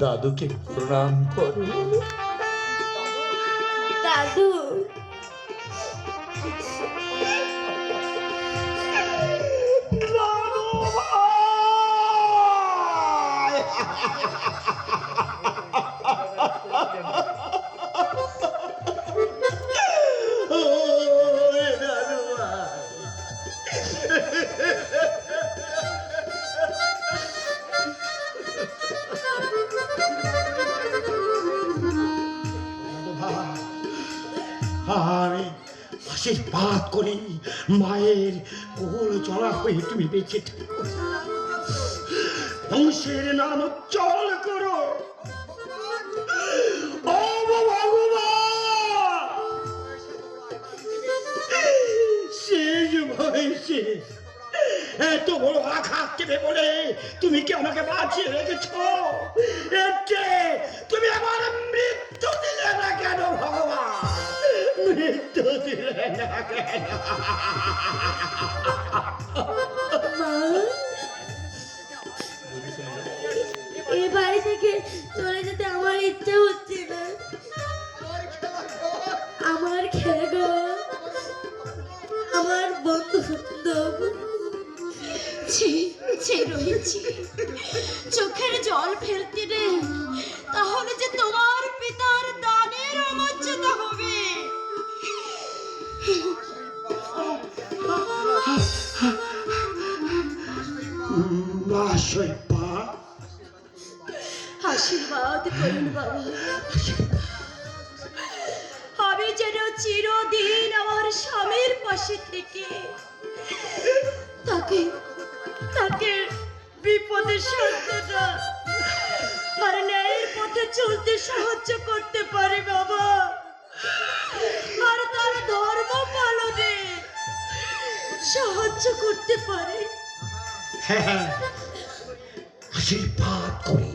দাদুকে প্রণাম করো। দাদু, আমি আশীর্বাদ করি মায়ের কোল চলা হয়ে তুমি বেঁচে থাকো, বংশের নাম উজ্জ্বল করো। ও ভগবান, শেষ বয়সে এত বড় আঘাত দেবে বলে তুমি কি আমাকে বাঁচিয়ে রেখেছ? তুমি আমার মৃত্যু দিলে না কেন ভগবান? মৃত্যু দিলে না কেন? এই বাড়ি থেকে চলে যেতে আমার ইচ্ছা হচ্ছে না। আমার খেলা, আমার বন্ধু বান্ধব, রয়েছি, চোখের জল ফেলতে রে, তাহলে যে তোমার পিতার দানের অমর্যাদা হবে। আশীর্বাদ করুন বাবা, আমি যেন চিরদিন আমার স্বামীর পাশে থেকে তাকে তাকে বিপদের সান্ত্বনা আর ন্যায়ের পথে চলতে সাহায্য করতে পারে বাবা, আর তার ধর্ম পালনে সাহায্য করতে পারে। হ্যাঁ, আশীর্বাদ করি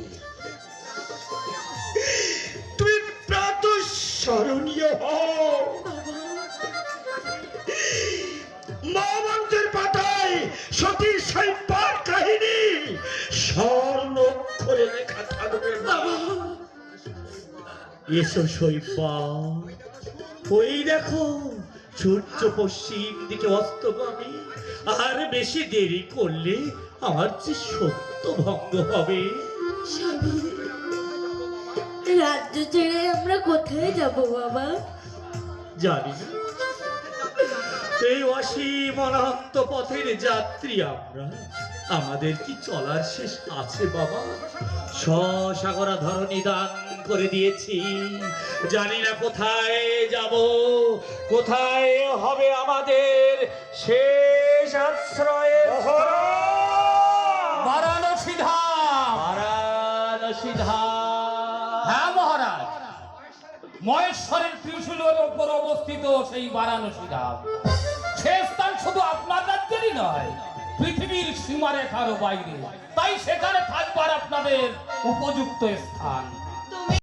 তুমি প্রাতঃস্মরণীয় হও। মহামন্ত্রের পাতায় সতীর শৈল্পার কাহিনী স্বর্ণ অক্ষরে লেখা থাকবে বাবা। এসো শৈল্পা, ওই দেখো সূর্য পশ্চিম দিকে অস্তগামী, আর বেশি দেরি করলে আমার যে সত্য ভঙ্গ হবে। রাজ্য ছেড়ে আমরা কোথায় যাব বাবা? জানি না, এই অসীম অনন্ত পথের যাত্রী আমরা, আমাদের কি চলার শেষ আছে বাবা? সাগরা ধরণী দান করে দিয়েছি, জানি না কোথায় যাব, কোথায় হবে আমাদের শেষ আশ্রয়। বারাণসী ধাম। বারাণসী ধাম। হ্যাঁ মহারাজ, মহেশ্বরের ত্রিশূলের ওপর অবস্থিত সেই বারাণসী ধাম, সে স্থান শুধু আপনার রাজ্যেরই নয়, পৃথিবীর সীমারেখারও বাইরে, তাই সেখানে থাকবার আপনাদের উপযুক্ত স্থান।